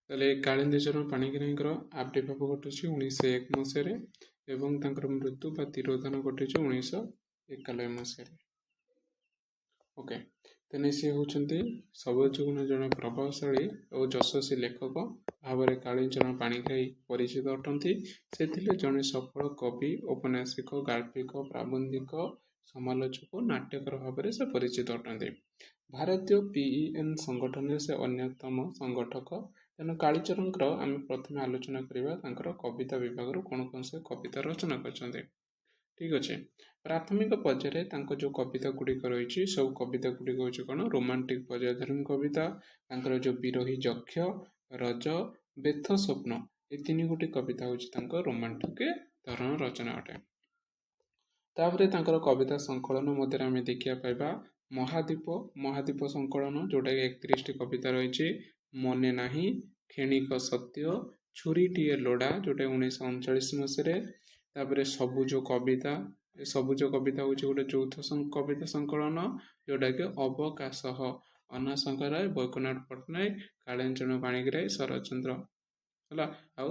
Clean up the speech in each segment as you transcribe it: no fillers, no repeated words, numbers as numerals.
ତାହେଲେ କାଳିନ୍ଦୀ ଚରଣ ପାଣିଗ୍ରାହୀଙ୍କର ଆବିର୍ଭାବ ଘଟିଛି 1901 ମସିହାରେ ଏବଂ ତାଙ୍କର ମୃତ୍ୟୁ ବା ତିରୋଧାନ ଘଟିଛି 1991 ମସିହାରେ। ଓକେ, ତେଣୁ ସେ ହେଉଛନ୍ତି ସବୁଜଗୁଣ ଜଣେ ପ୍ରଭାବଶାଳୀ ଓ ଯଶସ୍ୱୀ ଲେଖକ ଭାବରେ କାଳିନ୍ଦୀ ଚରଣ ପାଣିଗ୍ରାହୀ ପରିଚିତ ଅଟନ୍ତି। ସେ ଥିଲେ ଜଣେ ସଫଳ କବି, ଔପନ୍ୟାସିକ, ଗାଳ୍ପିକ, ପ୍ରାବନ୍ଧିକ, ସମାଲୋଚକ ଓ ନାଟ୍ୟକାର ଭାବରେ ସେ ପରିଚିତ ଅଟନ୍ତି। ଭାରତୀୟ PEN ସଂଗଠନରେ ସେ ଅନ୍ୟତମ ସଂଗଠକ। ତେଣୁ କାଳିଚରଣଙ୍କର ଆମେ ପ୍ରଥମେ ଆଲୋଚନା କରିବା ତାଙ୍କର କବିତା ବିଭାଗରୁ କ'ଣ କ'ଣ ସେ କବିତା ରଚନା କରିଛନ୍ତି। ଠିକ୍ ଅଛି, ପ୍ରାଥମିକ ପର୍ଯ୍ୟାୟରେ ତାଙ୍କ ଯେଉଁ କବିତା ଗୁଡ଼ିକ ରହିଛି ସବୁ କବିତା ଗୁଡ଼ିକ ହେଉଛି କ'ଣ ରୋମାଣ୍ଟିକ ପର୍ଯ୍ୟାୟଧର୍ମୀ କବିତା। ତାଙ୍କର ଯେଉଁ ବିରହୀ ଯକ୍ଷ, ରଜ, ବ୍ୟଥ ସ୍ୱପ୍ନ ଏ ତିନି ଗୋଟି କବିତା ହେଉଛି ତାଙ୍କ ରୋମାଣ୍ଟିକ ଧରଣ ରଚନା ଅଟେ। ତାପରେ ତାଙ୍କର କବିତା ସଂକଳନ ମଧ୍ୟରେ ଆମେ ଦେଖିବା ପାଇବା ମହାଦୀପ ସଂକଳନ, ଯୋଉଟାକି 31ଟି କବିତା ରହିଛି। ମନେ ନାହିଁ, କ୍ଷଣିକ ସତ୍ୟ, ଛୁରୀଟିଏ ଲୋଡ଼ା, ଯୋଉଟା 1939 ମସିହାରେ। ତାପରେ ସବୁଜ କବିତା ହେଉଛି ଗୋଟେ ଯୌଥ କବିତା ସଂକଳନ, ଯୋଉଟାକି ଅବକାଶଃ, ଅନାଶଙ୍କ ରାୟ, ବୈଦ୍ୟନାଥ ପଟ୍ଟନାୟକ, କାଳିନ୍ଦୀ ଚରଣ ପାଣିଗ୍ରାହୀ, ଶରତଚନ୍ଦ୍ର ହେଲା ଆଉ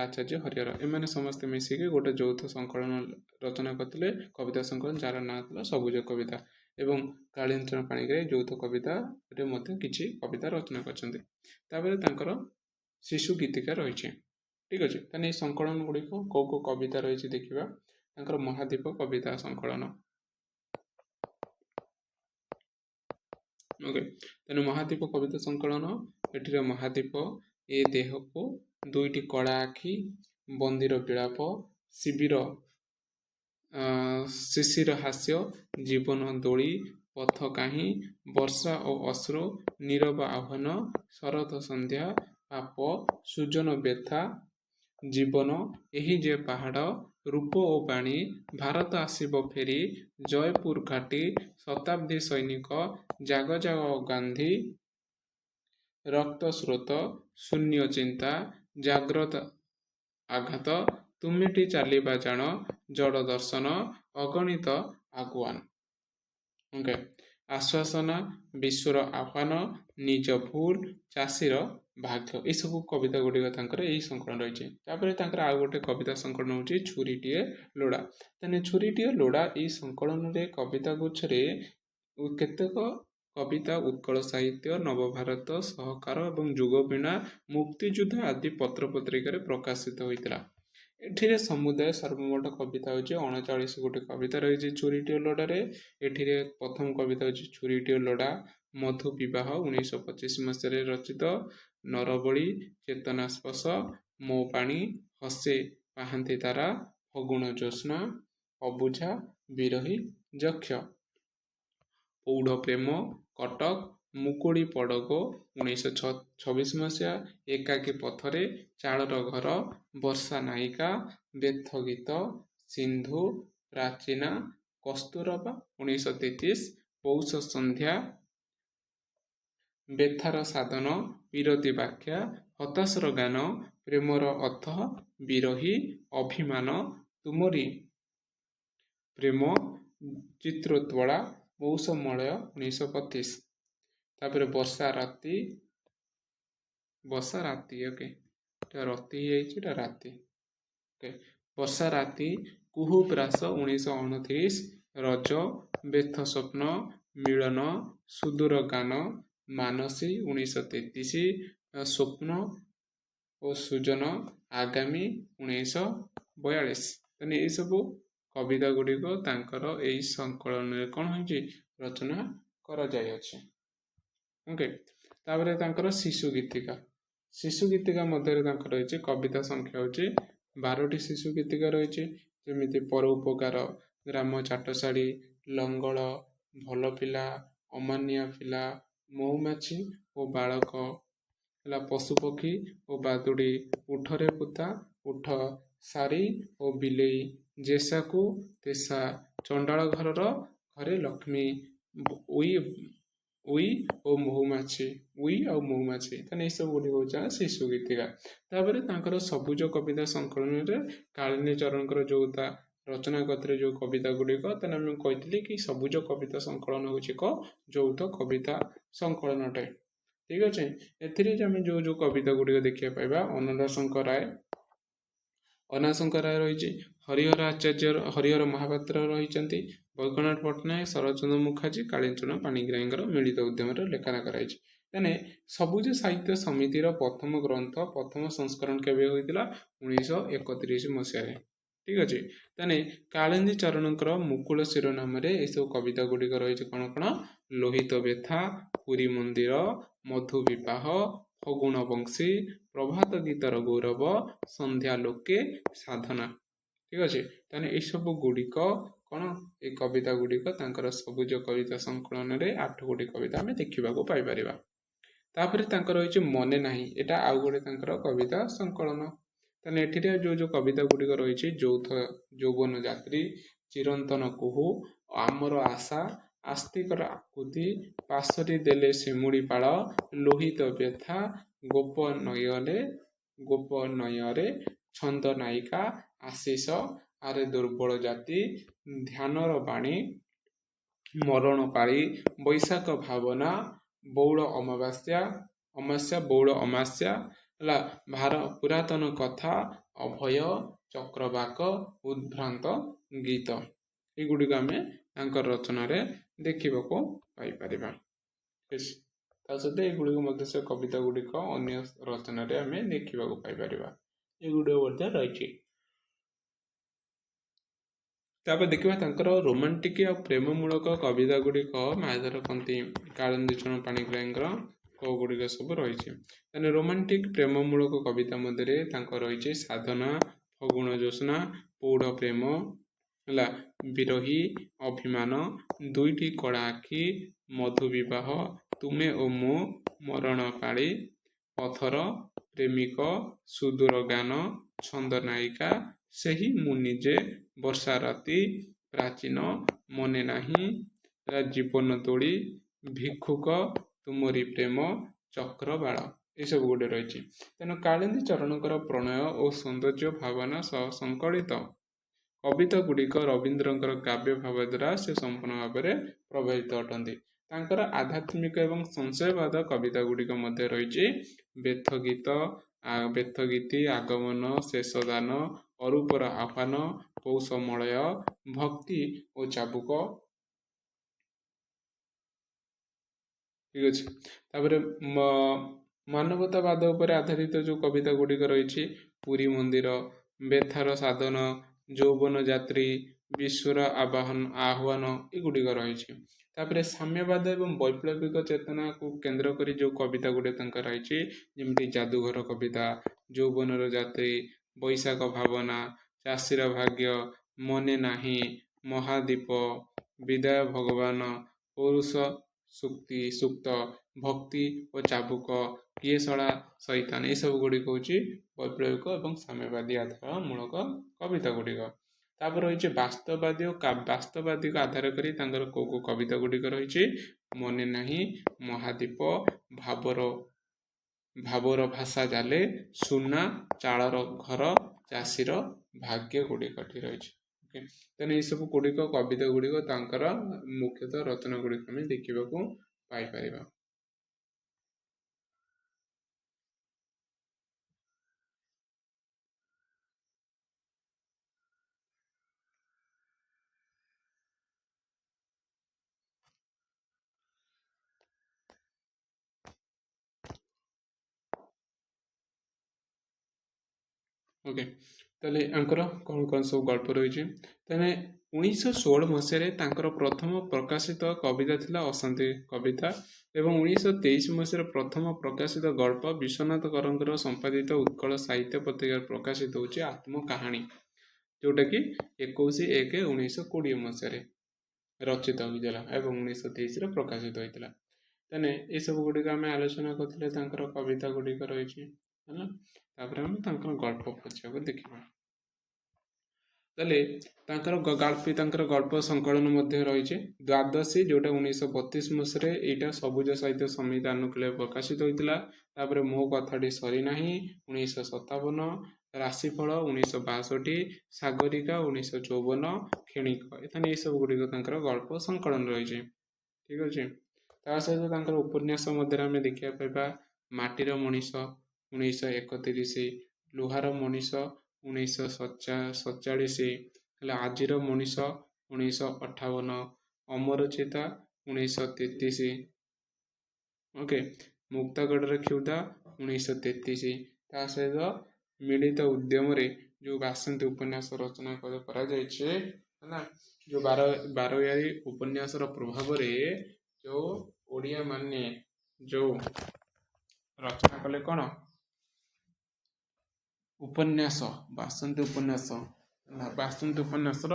ଆଚାର୍ଯ୍ୟ ହରିହର, ଏମାନେ ସମସ୍ତେ ମିଶିକି ଗୋଟେ ଯୌଥ ସଂକଳନ ରଚନା କରିଥିଲେ, କବିତା ସଂକଳନ, ଯାହାର ନାଁ ଥିଲା ସବୁଜ କବିତା। ଏବଂ କାଳିନ୍ଦୀ ଚରଣ ପାଣିଗ୍ରାହୀ ଯୌଥ କବିତାରେ ମଧ୍ୟ କିଛି କବିତା ରଚନା କରିଛନ୍ତି। ତାପରେ ତାଙ୍କର ଶିଶୁ ଗୀତିକା ରହିଛି। ଠିକ୍ ଅଛି, ତାହେଲେ ଏଇ ସଂକଳନ ଗୁଡ଼ିକ କୋଉ କୋଉ କବିତା ରହିଛି ଦେଖିବା। ତାଙ୍କର ମହାଦୀପ କବିତା ସଂକଳନ। ଓକେ, ତେଣୁ ମହାଦୀପ କବିତା ସଂକଳନ, ଏଠିରେ ମହାଦୀପ ଏ ଦେହକୁ, ଦୁଇଟି କଳା ଆଖି, ବନ୍ଦୀର ବିଳାପ, ଶିଶିର ହାସ୍ୟ, ଜୀବନ ଦୋଳି, ପଥ କାହିଁ, ବର୍ଷା ଓ ଅଶ୍ରୁ, ନୀରବ ଆହ୍ୱାନ, ଶରତ ସନ୍ଧ୍ୟା, ପାପ, ସୁଜନ ବ୍ୟଥା, ଜୀବନ, ଏହି ଯେ ପାହାଡ଼, ରୂପ ଓ ବାଣୀ, ଭାରତ ଆସିବ ଫେରି, ଜୟପୁର ଘାଟି, ଶତାବ୍ଦୀ ସୈନିକ, ଜାଗ ଜାଗ ଗାନ୍ଧୀ, ରକ୍ତ ସ୍ରୋତ, ଶୂନ୍ୟ ଚିନ୍ତା, ଜାଗ୍ରତ ଆଘାତ, ତୁମେଟି ଚାଲିବା ଜାଣ, ଜଡ଼ ଦର୍ଶନ, ଅଗଣିତ ଆଗୁଆନ। ଓକେ, ଆଶ୍ୱାସନା, ବିଶ୍ୱର ଆହ୍ୱାନ, ନିଜ ଭୁଲ, ଚାଷୀର ଭାଗ୍ୟ, ଏସବୁ କବିତା ଗୁଡ଼ିକ ତାଙ୍କର ଏଇ ସଂକଳନ ରହିଛି। ତାପରେ ତାଙ୍କର ଆଉ ଗୋଟେ କବିତା ସଂକଳନ ହେଉଛି ଛୁରୀଟିଏ ଲୋଡ଼ା। ତାହେଲେ ଛୁରୀଟିଏ ଲୋଡ଼ା ଏଇ ସଂକଳନରେ କବିତା ଗୁଚ୍ଛରେ କେତେକ କବିତା ଉତ୍କଳ ସାହିତ୍ୟ, ନବଭାରତ, ସହକାର ଏବଂ ଯୁଗବୀଣା, ମୁକ୍ତିଯୁଦ୍ଧ ଆଦି ପତ୍ରପତ୍ରିକାରେ ପ୍ରକାଶିତ ହୋଇଥିଲା। ଏଠିରେ ସମୁଦାୟ ସର୍ବମୋଟ କବିତା ହେଉଛି 39 ଗୋଟି କବିତା ରହିଛି ଛୁରୀଟିଏ ଲୋଡ଼ାରେ। ଏଠିରେ ପ୍ରଥମ କବିତା ହେଉଛି ଛୁରୀଟିଏ ଲୋଡ଼ା, ମଧୁ ବିବାହ 1925 ମସିହାରେ ରଚିତ, ନରବଳି, ଚେତନା ସ୍ପର୍ଶ, ମୋ ପାଣି, ହସେ ପାହାନ୍ତି ତାରା, ଫଗୁଣ ଜ୍ୟୋତ୍ସ୍ନା, ଅବୁଝା, ବିରହୀ ଯକ୍ଷ, ପୌଢ଼ ପ୍ରେମ, କଟକ, ମୁକୁଡ଼ି ପଡ଼ଗୋ 1926 ମସିହା, ଏକାକୀ ପଥରେ, ଚାଳର ଘର, ବର୍ଷା ନାୟିକା, ବ୍ୟଥ ଗୀତ, ସିନ୍ଧୁ, ପ୍ରାଚୀନା, କସ୍ତୁରବା 1933, ପୌଷ ସନ୍ଧ୍ୟା, ବ୍ୟଥାର ସାଧନ, ବିରତି ବ୍ୟାଖ୍ୟା, ହତାଶର ଗାନ, ପ୍ରେମର ଅର୍ଥ, ବିରହୀ, ଅଭିମାନ, ତୁମରି ପ୍ରେମ, ଚିତ୍ରୋତ୍ପଳା, ମୌସମଳୟ 1925। ତାପରେ ବର୍ଷା ରାତି, ଓକେ, ଏଟା ରତି ହେଇଯାଇଛି, ଏଟା ରାତି। ଓକେ, ବର୍ଷା ରାତି, କୁହୁଗ୍ରାସ 1929, ରଜ, ବ୍ୟଥ ସ୍ୱପ୍ନ, ମିଳନ, ସୁଦୂର ଗାନ, ମାନସୀ 1933, ସ୍ୱପ୍ନ ଓ ସୁଜନ, ଆଗାମୀ 1942। ତେଣୁ ଏଇସବୁ କବିତା ଗୁଡ଼ିକ ତାଙ୍କର ଏଇ ସଂକଳନରେ କ'ଣ ହେଇଛି ରଚନା କରାଯାଇଅଛି। ଓକେ, ତାପରେ ତାଙ୍କର ଶିଶୁ ଗୀତିକା ମଧ୍ୟରେ ତାଙ୍କର ରହିଛି କବିତା ସଂଖ୍ୟା ହେଉଛି 12ଟି ଶିଶୁ ଗୀତିକା ରହିଛି, ଯେମିତି ପରୋପକାର, ଗ୍ରାମ ଚାଟଶାଳୀ, ଲଙ୍ଗଳ, ଭଲ ପିଲା, ଅମାନିଆ ପିଲା, ମହୁମାଛି ଓ ବାଳକ, ହେଲା ପଶୁପକ୍ଷୀ ଓ ବାଦୁଡ଼ି, ଉଠରେ ପୋତା, ଉଠ, ସାରି ଓ ବିଲେଇ, ଜେସାକୁ ତେସା, ଚଣ୍ଡାଳ ଘରର ଘରେ ଲକ୍ଷ୍ମୀ, ଉଇ ଆଉ ମହୁମାଛି, ତାହେଲେ ଏସବୁ ଗୁଡ଼ିକ ହେଉଛି ଶିଶୁ ଗୀତିକା। ତାପରେ ତାଙ୍କର ସବୁଜ କବିତା ସଂକଳନରେ କାଳିନ୍ଦୀ ଚରଣଙ୍କର ଯୋଉଟା ରଚନା କରିଥିଲେ ଯୋଉ କବିତା ଗୁଡ଼ିକ, ତାହେଲେ ଆମେ କହିଥିଲି କି ସବୁଜ କବିତା ସଂକଳନ ହେଉଛି ଏକ ଯୌଥ କବିତା ସଂକଳନ ଅଟେ। ठीक अच्छे एथिरे आम जो जो कविता गुड़िक देखा पाइबा अनाशंकर राय रही हरिहर आचार्य हरिहर महापात्र रही वैद्यनाथ पट्टनायक शरतचंद्र मुखार्जी कालीचरण पाणिग्राही मिलित उद्यम लेखना कराई तेने सबुज साहित्य समितिर प्रथम ग्रंथ प्रथम संस्करण केवे होता 1931 मसीह ठीक अच्छे तेने कालिंदी चरणकर मुकुल शिरोनाम सब कविता गुड़िक रही कौन कौन लोहित व्यथा पुरी मंदिर मधु विवाह फगुण बंशी प्रभात गीतर गौरव संध्या लोके साधना ठीक अच्छे तेने ये सब गुड़िक कौन ये कविता गुड़िक सबुज कविता संकलन में 8 गोटी कविता आम देखा पाइपर तापर रही मने नाही एटा आउ गोटे कविता संकलन तेने एठिरे जो जो कविता गुड़िक रही यौवन यात्री चिरंतन कुहू आमर आशा आस्तिकर आकुति पाशरी देले शिमुड़ी पाल लोहित व्यथा गोप नयरे छंद नायिका आशीष आरे दुर्बल जाति ध्यानर बाणी मरण पाली बैशाख भावना बौड़ अमास्या बौड़ अमास्या भार पुरातन कथा अभय चक्रवाक उद्भ्रांत गीत युड़िक आम रचन देखा पाइपर सहित युड़िक से कविता गुड़िक अन्य रचन आम देखा पाइपर युड़ रही देखा रोमांटिक और प्रेममूलक कविता गुड़िक मायाधरपंथी कालिंदी चरण पाणिग्राही कौ गुड़िक सब रही रोमांटिक प्रेममूलक कविता मध्य रही साधना फगुण ज्योत्स्ना पौढ़ प्रेम है विरही अभिमान दुईटी कड़ा आखि मधु विवाह तुमे ओ मो मरण पाली पथर प्रेमिक सुदूर गान छंद नायिका सही मु निजे वर्षा राति प्राचीन मने नाही जीवन तोड़ी भिक्षुक तुमरी प्रेम चक्र बाड़ ये सब गोटे रही तेणु कालिंदी चरणकर प्रणय और सौंदर्य भावना सह संकलित कविता गुड़िक रवींद्र काव्य भाव द्वारा से संपूर्ण भाव में प्रभावित अटंती तांकर आध्यात्मिक एवं संशयवाद कविता गुड़िक मध्य रही बेथगीति आगमन शेषदान अरूपर आह्वान पौषमलय भक्ति और चाबुक ठीक अच्छे तापर मानवतावाद उपर आधारित जो कविता गुड़िक रही पुरी मंदिर बेथार साधन यौवन यात्री विश्वर आह्वान युड़िक रही तापर साम्यवाद एवं वैप्लविक चेतना को केन्द्र कर जो कविता गुड़े रही जमी जादूघर कविता यौवनर यात्री बैशाख भावना चाषीर भाग्य मने नाही महादीप विदाय भगवान पुरुष सुक्त भक्ति और चाबुक किए सड़ा शैतान ये सब गुड़िक हूँ वैप्लविक और साम्यवादी आधार मूलक कविता गुड़िक तापर रही वास्तववादी और वास्तववादी को आधार कर को कविता गुड़िक रही मने नाही महादीप भावर भाषा जाले सुना चालर घर चाषीर भाग्य गुड़िक रही तेना ये सब गुड़िक कविता गुड़िक मुख्यतः रचना गुड़िक आम देखा पाइपर ओके ताले आंकर कौन कौन सब गल्प रही 1916 मसीह प्रथम प्रकाशित कविता थिला अशांति कविता एवं 1923 मसीह प्रथम प्रकाशित गल्प विश्वनाथ करंकर संपादित उत्कल साहित्य पत्रिका प्रकाशित होची आत्मकाहानी जोटा कि 21/1/1920 मसीह रचित होता एवं 1923 प्रकाशित होता तेने ये सब गुड़िक आम आलोचना करते कविता गुड़िक रही है आम गल्प पछिया देखा गल्प संकलन रही द्वादशी जोटा 1932 मसीह यहाँ सबुज साहित्य समिति अनुकूल प्रकाशित होता मो कथाटी सरीना 1957 राशिफल 1962 सागरिका 1954 क्षणिक ये सब गुड़िक गल्प संकलन रही ठीक अच्छे ତା ସହିତ ତାଙ୍କର ଉପନ୍ୟାସ ମଧ୍ୟରେ ଆମେ ଦେଖିବାକୁ ପାଇବା ମାଟିର ମଣିଷ 1931, ଲୁହାର ମଣିଷ 1947, ହେଲେ ଆଜିର ମଣିଷ 1958, ଅମରଚିତା 1933, ଓକେ, ମୁକ୍ତାଗଡ଼ର କ୍ଷୁଧା 1933। ତା ସହିତ ମିଳିତ ଉଦ୍ୟମରେ ଯେଉଁ ବାସନ୍ତୀ ଉପନ୍ୟାସ ରଚନା କରାଯାଇଛି ହେଲା, ଯେଉଁ ବାରୋୟାରୀ ଉପନ୍ୟାସର ପ୍ରଭାବରେ ଯେଉଁ ଓଡ଼ିଆ ମାନେ ଯେଉଁ ରଚନା କଲେ କ'ଣ ଉପନ୍ୟାସ, ବାସନ୍ତୀ ଉପନ୍ୟାସର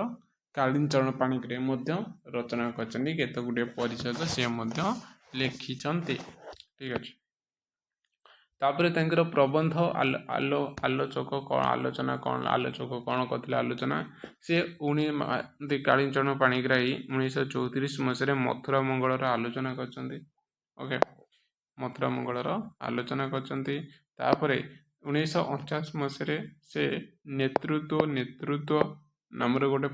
କାଳିଚରଣ ପାଣିଗ୍ରାହୀ ମଧ୍ୟ ରଚନା କରିଛନ୍ତି। କେତେ ଗୁଡ଼ିଏ ପରିଚ୍ଛେଦ ସିଏ ମଧ୍ୟ ଲେଖିଛନ୍ତି। ଠିକ ଅଛି। ତାପରେ ତାଙ୍କର ପ୍ରବନ୍ଧ ଆଲୋଚକ କ'ଣ କରିଥିଲେ ଆଲୋଚନା, ସେ କାଳିଚରଣ ପାଣିଗ୍ରାହୀ 1934 ମସିହାରେ ମଥୁରା ମଙ୍ଗଳର ଆଲୋଚନା କରିଛନ୍ତି। ଓକେ, ମଥୁରା ମଙ୍ଗଳର ଆଲୋଚନା କରିଛନ୍ତି। ତାପରେ 1949 ମସିହାରେ ସେ ନେତୃତ୍ୱ ନାମରେ ଗୋଟେ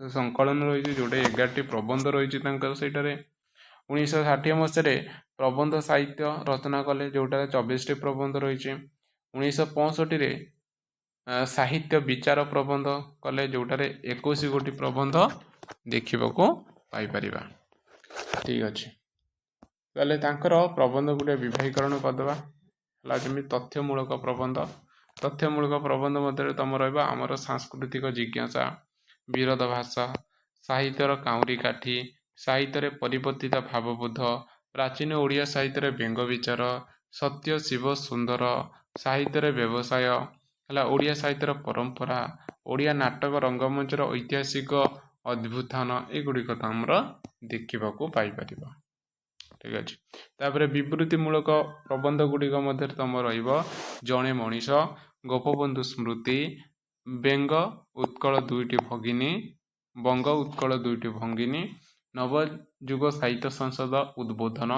ସଂକଳନ ରହିଛି, ଯୋଉଟା 11ଟି ପ୍ରବନ୍ଧ ରହିଛି ତାଙ୍କର ସେଇଟାରେ। 1960 ମସିହାରେ ପ୍ରବନ୍ଧ ସାହିତ୍ୟ ରଚନା କଲେ, ଯୋଉଟାରେ 24ଟି ପ୍ରବନ୍ଧ ରହିଛି। 1965ରେ ସାହିତ୍ୟ ବିଚାର ପ୍ରବନ୍ଧ କଲେ, ଯୋଉଟାରେ 21 ଗୋଟି ପ୍ରବନ୍ଧ ଦେଖିବାକୁ ପାଇପାରିବା। ଠିକ ଅଛି। ତାହେଲେ ତାଙ୍କର ପ୍ରବନ୍ଧ ଗୋଟେ ବିଭାଗୀକରଣ କରିଦେବା ହେଲା, ଯେମିତି ତଥ୍ୟମୂଳକ ପ୍ରବନ୍ଧ ମଧ୍ୟରେ ତମ ରହିବ ଆମର ସାଂସ୍କୃତିକ ଜିଜ୍ଞାସା, ବିରୋଧ ଭାଷା, ସାହିତ୍ୟର କାଉଁରୀ କାଠି, ସାହିତ୍ୟରେ ପରିବର୍ତ୍ତିତ ଭାବବୋଧ, ପ୍ରାଚୀନ ଓଡ଼ିଆ ସାହିତ୍ୟରେ ବ୍ୟଙ୍ଗ ବିଚାର, ସତ୍ୟ ଶିବ ସୁନ୍ଦର, ସାହିତ୍ୟରେ ବ୍ୟବସାୟ ହେଲା, ଓଡ଼ିଆ ସାହିତ୍ୟର ପରମ୍ପରା, ଓଡ଼ିଆ ନାଟକ ରଙ୍ଗମଞ୍ଚର ଐତିହାସିକ ଅଭ୍ୟୁତ୍ଥାନ, ଏଗୁଡ଼ିକ ତ ଆମର ଦେଖିବାକୁ ପାଇପାରିବ। ଠିକ ଅଛି। ତାପରେ ବିବୃତ୍ତିମୂଳକ ପ୍ରବନ୍ଧ ଗୁଡ଼ିକ ମଧ୍ୟରେ ତମ ରହିବ ଜଣେ ମଣିଷ, ଗୋପବନ୍ଧୁ ସ୍ମୃତି, ବ୍ୟଙ୍ଗ ଉତ୍କଳ ଦୁଇଟି ଭଙ୍ଗିନୀ, ନବଯୁଗ ସାହିତ୍ୟ ସଂସଦ ଉଦ୍ବୋଧନ,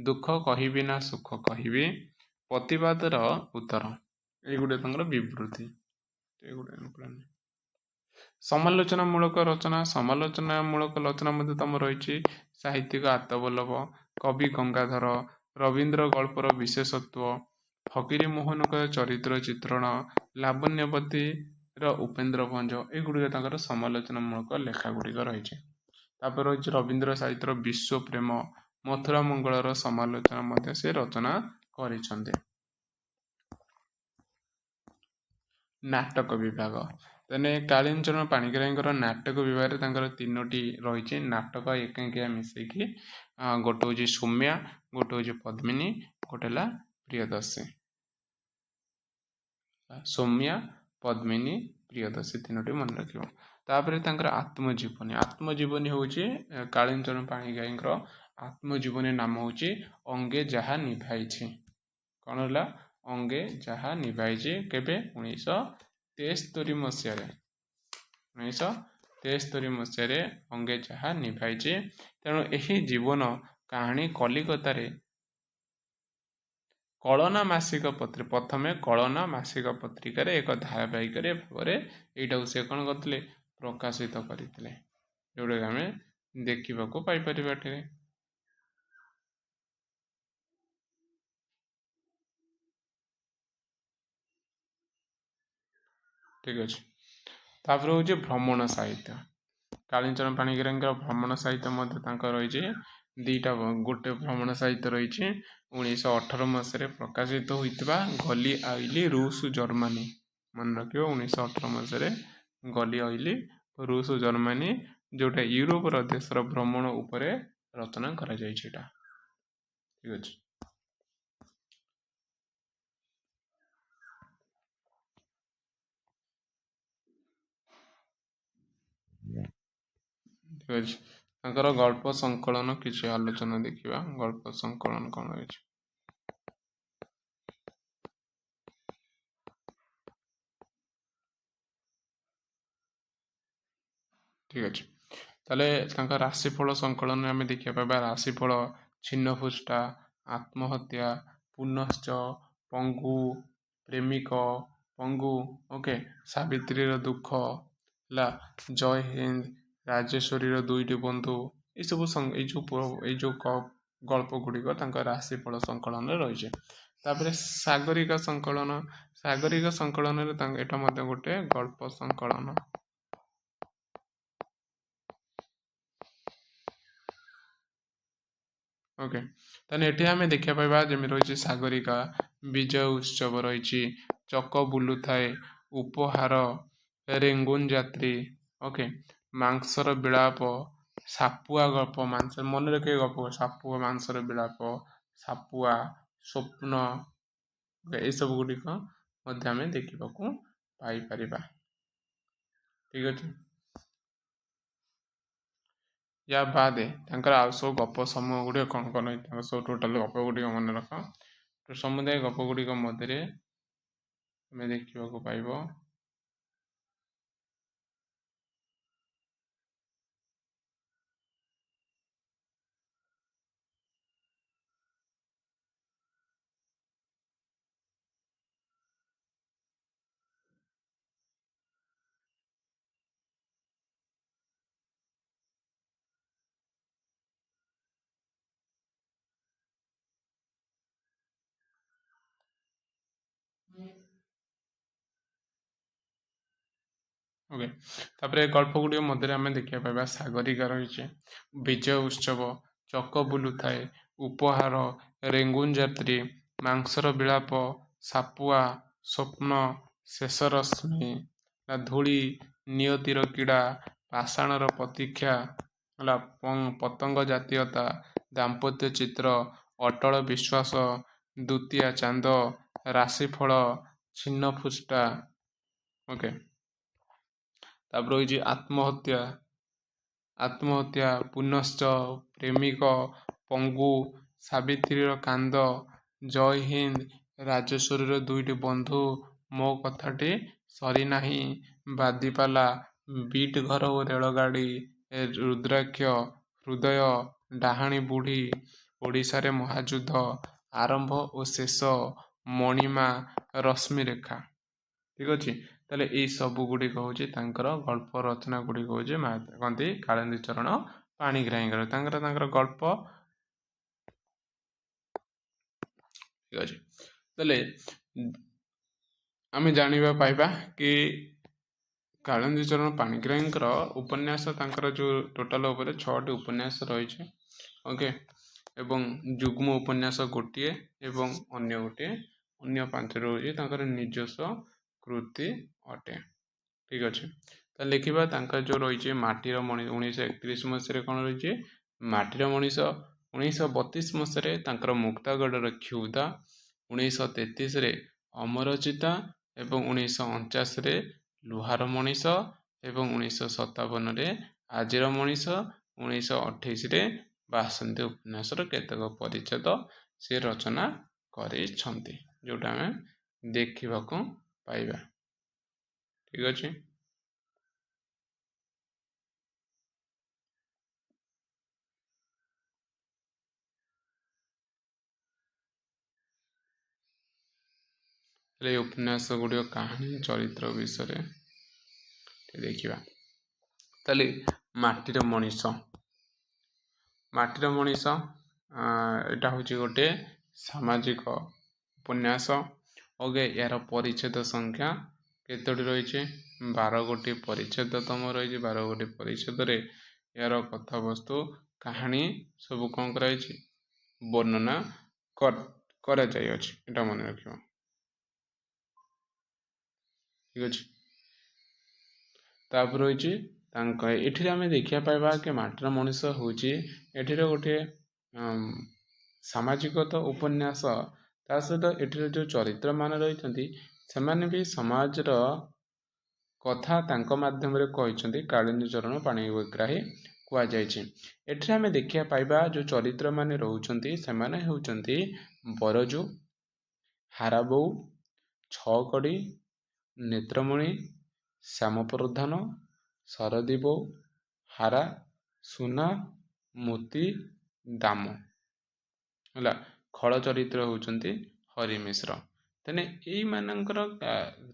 ଦୁଃଖ କହିବି ନା ସୁଖ କହିବି, ପ୍ରତିବାଦର ଉତ୍ତର, ଏଇଗୁଡିକ ତାଙ୍କର ବିବୃତ୍ତି। ସମାଲୋଚନାମୂଳକ ରଚନା ମଧ୍ୟ ତମ ରହିଛି ସାହିତ୍ୟିକ ଆତ୍ତବଲ୍ଲଭ, କବି ଗଙ୍ଗାଧର, ରବୀନ୍ଦ୍ର ଗଳ୍ପର ବିଶେଷତ୍ୱ, ଫକୀର ମୋହନଙ୍କ ଚରିତ୍ର ଚିତ୍ରଣ, ଲାବଣ୍ୟବତୀର ଉପେନ୍ଦ୍ର ଭଞ୍ଜ, ଏଗୁଡ଼ିକ ତାଙ୍କର ସମାଲୋଚନାମୂଳକ ଲେଖା ଗୁଡ଼ିକ ରହିଛି। ତାପରେ ରହିଛି ରବୀନ୍ଦ୍ର ସାହିତ୍ୟର ବିଶ୍ୱ ପ୍ରେମ, ମଥୁରା ମଙ୍ଗଳର ସମାଲୋଚନା ମଧ୍ୟ ସେ ରଚନା କରିଛନ୍ତି। ନାଟକ ବିଭାଗ, ତେଣୁ କାଳିଚରଣ ପାଣିଗ୍ରାହୀଙ୍କର ନାଟକ ବିଭାଗରେ ତାଙ୍କର 3ଟି ରହିଛି ନାଟକ ଏକାଙ୍କିଆ ମିଶେଇକି, ଗୋଟେ ହେଉଛି ସୌମ୍ୟା, ଗୋଟେ ହେଉଛି ପଦ୍ମିନୀ, ଗୋଟେ ହେଲା ପ୍ରିୟଦର୍ଶୀ। ସୌମ୍ୟା, ପଦ୍ମିନୀ, ପ୍ରିୟଦର୍ଶୀ 3ଟି ମନେ ରଖିବ। ତାପରେ ତାଙ୍କର ଆତ୍ମଜୀବନୀ ହେଉଛି କାଳିଚରଣ ପାଣିଗ୍ରାହୀଙ୍କର ଆତ୍ମଜୀବନୀ ନାମ ହେଉଛି ଅଙ୍ଗେ ଯାହା ନିଭାଇଛି। କ'ଣ ହେଲା? ଅଙ୍ଗେ ଯାହା ନିଭାଇଛି। କେବେ? 1973 ମସିହାରେ ଅଙ୍ଗେ ଯାହା ନିଭାଇଛି। ତେଣୁ ଏହି ଜୀବନ କାହାଣୀ କଲିକତାରେ ପ୍ରଥମେ କଳନା ମାସିକ ପତ୍ରିକାରେ ଏକ ଧାରାବାହିକରେ ଭାବରେ ଏଇଟାକୁ ସେ କ'ଣ କରିଥିଲେ? ପ୍ରକାଶିତ କରିଥିଲେ, ଯୋଉଟାକି ଆମେ ଦେଖିବାକୁ ପାଇପାରିବା ଏଠାରେ। ଠିକ ଅଛି। ତାପରେ ହେଉଛି ଭ୍ରମଣ ସାହିତ୍ୟ। କାଳିଚରଣ ପାଣିଗ୍ରାହୀଙ୍କର ଭ୍ରମଣ ସାହିତ୍ୟ ମଧ୍ୟ ତାଙ୍କର ରହିଛି ଗୋଟେ ଭ୍ରମଣ ସାହିତ୍ୟ ରହିଛି 1918 ମସିହାରେ ପ୍ରକାଶିତ ହୋଇଥିବା ଗଲି ଆଇଲି ରୁଷ ଜର୍ମାନୀ। ମନେ ରଖିବ, 1918 ମସିହାରେ ଗଲି ଆଇଲି ରୁଷ ଜର୍ମାନୀ, ଯୋଉଟା ୟୁରୋପର ଦେଶର ଭ୍ରମଣ ଉପରେ ରଚନା କରାଯାଇଛି। ଏଇଟା ଠିକ ଅଛି। ଠିକ ଅଛି। ତାଙ୍କର ଗଳ୍ପ ସଂକଳନ କିଛି ଆଲୋଚନା ଦେଖିବା। ଗଳ୍ପ ସଂକଳନ କ'ଣ ରହିଛି? ଠିକ ଅଛି। ତାହେଲେ ତାଙ୍କ ରାଶିଫଳ ସଂକଳନରେ ଆମେ ଦେଖିବା ପାଇବା ରାଶିଫଳ, ଛିନ୍ନପୃଷ୍ଠା, ଆତ୍ମହତ୍ୟା, ପୁନଶ୍ଚ, ପଙ୍ଗୁ, ପ୍ରେମିକ, ପଙ୍ଗୁ, ଓକେ, ସାବିତ୍ରୀର ଦୁଃଖ ହେଲା, ଜୟ ହିନ୍ଦ, ରାଜେଶ୍ୱରୀର 2ଟି ବନ୍ଧୁ, ଏଇ ଯେଉଁ ଗଳ୍ପ ଗୁଡ଼ିକ ତାଙ୍କ ରାଶିଫଳ ସଂକଳନରେ ରହିଛି। ତାପରେ ସାଗରିକା ସଂକଳନରେ ଏଟା ମଧ୍ୟ ଗୋଟେ ଗଳ୍ପ ସଂକଳନ। ଓକେ, ତାହେଲେ ଏଠି ଆମେ ଦେଖିବା ପାଇବା ଯେମିତି ରହିଛି ସାଗରିକା, ବିଜୟ ଉତ୍ସବ ରହିଛି, ଚକ ବୁଲୁଥାଏ, ଉପହାର, ରେଙ୍ଗୁନ ଯାତ୍ରୀ, ଓକେ, ମାଂସର ବିଳାପ, ସାପୁଆ ଗଳ୍ପ, ମନେ ରଖିବେ ଗପ, ସାପୁଆ ମାଂସର ବିଳାପ, ସାପୁଆ, ସ୍ୱପ୍ନ, ଏସବୁ ଗୁଡ଼ିକ ମଧ୍ୟ ଆମେ ଦେଖିବାକୁ ପାଇପାରିବା। ଠିକ ଅଛି। ୟା ବାଦେ ତାଙ୍କର ଆଉ ସବୁ ଗପ ସମୂହ ଗୁଡ଼ିକ କ'ଣ କ'ଣ ରହିଛି, ତାଙ୍କର ସବୁ ଟୋଟାଲ ଗପ ଗୁଡ଼ିକ ମନେ ରଖ। ସମୁଦାୟ ଗପ ଗୁଡ଼ିକ ମଧ୍ୟରେ ଆମେ ଦେଖିବାକୁ ପାଇବ ଓକେ। ତାପରେ ଗଳ୍ପ ଗୁଡ଼ିକ ମଧ୍ୟରେ ଆମେ ଦେଖିବା ପାଇବା ସାଗରିକା ରହିଛି, ବିଜୟ ଉତ୍ସବ, ଚକ ବୁଲୁଥାଏ, ଉପହାର, ରେଙ୍ଗୁନ ଯାତ୍ରୀ, ମାଂସର ବିଳାପ, ସାପୁଆ, ସ୍ୱପ୍ନ, ଶେଷ ରଶ୍ମି, ଧୂଳି, ନିୟତିର କ୍ରୀଡ଼ା, ପାଷାଣର ପ୍ରତୀକ୍ଷା, ହେଲା, ପତଙ୍ଗ ଜାତୀୟତା, ଦାମ୍ପତ୍ୟ ଚିତ୍ର, ଅଟଳ ବିଶ୍ୱାସ, ଦ୍ୱିତୀୟା ଚାନ୍ଦ, ରାଶିଫଳ, ଛିନ୍ନ ଫୁଷ୍ଟା, ଓକେ। ତାପରେ ରହିଛି ଆତ୍ମହତ୍ୟା, ପୁନଶ୍ଚ, ପ୍ରେମିକ, ପଙ୍ଗୁ, ସାବିତ୍ରୀର କାନ୍ଦ, ଜୟ ହିନ୍ଦ, ରାଜେଶ୍ୱରୀର ଦୁଇଟି ବନ୍ଧୁ, ମୋ କଥାଟି ସରିନାହିଁ, ବାଦିପାଲା, ବିଟ୍ ଘର ଓ ରେଳଗାଡ଼ି, ରୁଦ୍ରାକ୍ଷ, ହୃଦୟ, ଡାହାଣୀ ବୁଢ଼ୀ, ଓଡ଼ିଶାରେ ମହାଯୁଦ୍ଧ, ଆରମ୍ଭ ଓ ଶେଷ, ମଣିମା, ରଶ୍ମିରେଖା। ଠିକ ଅଛି। ତାହେଲେ ଏଇ ସବୁ ଗୁଡ଼ିକ ହେଉଛି ତାଙ୍କର ଗଳ୍ପ ରଚନା ଗୁଡ଼ିକ ହେଉଛି କହନ୍ତି କାଳିନ୍ଦୀ ଚରଣ ପାଣିଗ୍ରାହୀଙ୍କର ତାଙ୍କର ଗଳ୍ପ। ଠିକ ଅଛି। ତାହେଲେ ଆମେ ଜାଣିବା ପାଇବା କି କାଳିନ୍ଦୀ ଚରଣ ପାଣିଗ୍ରାହୀଙ୍କର ଉପନ୍ୟାସ, ତାଙ୍କର ଯେଉଁ ଟୋଟାଲ ଉପରେ 6ଟି ଉପନ୍ୟାସ ରହିଛି, ଓକେ, ଏବଂ ଯୁଗ୍ମ ଉପନ୍ୟାସ ଗୋଟିଏ ଏବଂ ଅନ୍ୟ 5ଟି ରହୁଛି ତାଙ୍କର ନିଜସ୍ୱ କୃତି ଅଟେ। ଠିକ ଅଛି। ତାହେଲେ ଦେଖିବା ତାଙ୍କର ଯେଉଁ ରହିଛି ମାଟିର ମଣିଷ, 1931 ମସିହାରେ କ'ଣ ରହିଛି, ମାଟିର ମଣିଷ, 1932 ମସିହାରେ ତାଙ୍କର ମୁକ୍ତାଗଡ଼ର କ୍ଷୁଧା, 1933ରେ ଅମରଚିତା ଏବଂ 1949ରେ ଲୁହାର ମଣିଷ ଏବଂ 1957ରେ ଆଜିର ମଣିଷ, 1928ରେ ବାସନ୍ତୀ ଉପନ୍ୟାସର କେତେକ ପରିଚ୍ଛେଦ ସେ ରଚନା କରିଛନ୍ତି, ଯେଉଁଟା ଆମେ ଦେଖିବାକୁ ପାଇବା। ଠିକ ଅଛି। এই ଉପନ୍ୟାସ ଗୁଡ଼ିକ କାହାଣୀ ଚରିତ୍ର ବିଷୟରେ ଦେଖିବା। ତାହେଲେ ମାଟିର ମଣିଷ ଏଟା ହେଉଛି ଗୋଟେ ସାମାଜିକ ଉପନ୍ୟାସ। ଓକେ, ଏହାର ପରିଚ୍ଛେଦ ସଂଖ୍ୟା କେତୋଟି ରହିଛି, 12ଗୋଟି ପରିଚ୍ଛେଦ ରହିଛି। 12ଗୋଟି ପରିଚ୍ଛେଦରେ ଏହାର କଥାବସ୍ତୁ କାହାଣୀ ସବୁ କ'ଣ କରାଯାଇଛି, ବର୍ଣ୍ଣନା କରାଯାଇଅଛି, ଏଟା ମନେ ରଖିବ। ଠିକ ଅଛି। ତାପରେ ରହିଛି ଏଠିରେ ଆମେ ଦେଖିବା ପାଇବା କି ମାଟିର ମଣିଷ ହେଉଛି ଏଠିର ଗୋଟିଏ ସାମାଜିକ ଉପନ୍ୟାସ, ତା ସହିତ ଏଠିର ଯେଉଁ ଚରିତ୍ର ମାନେ ରହିଛନ୍ତି ସେମାନେ ବି ସମାଜର କଥା ତାଙ୍କ ମାଧ୍ୟମରେ କହିଛନ୍ତି, କାଳିନ୍ଦୀ ଚରଣ ପାଣିଗ୍ରାହୀ କୁହାଯାଇଛି। ଏଠାରେ ଆମେ ଦେଖିବା ପାଇବା ଯେଉଁ ଚରିତ୍ର ମାନେ ରହୁଛନ୍ତି ସେମାନେ ହେଉଛନ୍ତି ବରଜୁ, ହାରାବୋଉ, ଛଅକଡ଼ି, ନେତ୍ରମଣି, ଶ୍ୟାମପ୍ରଧାନ, ଶରଦୀ ବୋଉ, ହାରା, ସୁନା, ମୋତି, ଦାମ, ହେଲା, ଖଳ ଚରିତ୍ର ହେଉଛନ୍ତି ହରି ମିଶ୍ର। ତେଣୁ ଏଇମାନଙ୍କର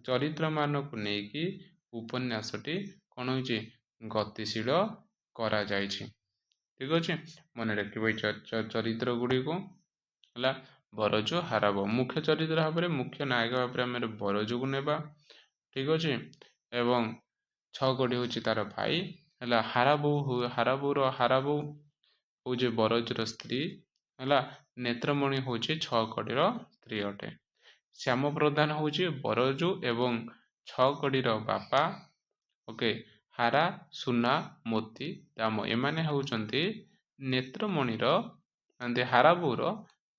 ଚରିତ୍ର ମାନଙ୍କୁ ନେଇକି ଉପନ୍ୟାସଟି କ'ଣ ହେଉଛି, ଗତିଶୀଳ କରାଯାଇଛି। ठीक अच्छे मन रखिए चरित्र गुड़िक है बरजु हाराबो मुख्य चरित्र भाव में मुख्य नायक भाव में आम बरजु को नेबा ठीक अच्छे एवं छगड़ी हूँ तार भाई है हाराबो हूँ बरजुर स्त्री है नेत्रमणि हूँ छगड़ीर स्त्री अटे श्याम प्रधान हूँ बरजु एवं छगड़ीर बापा ओके हारा सुना मोती दाम एमाने होउचंती नेत्रमणिर हाराबोर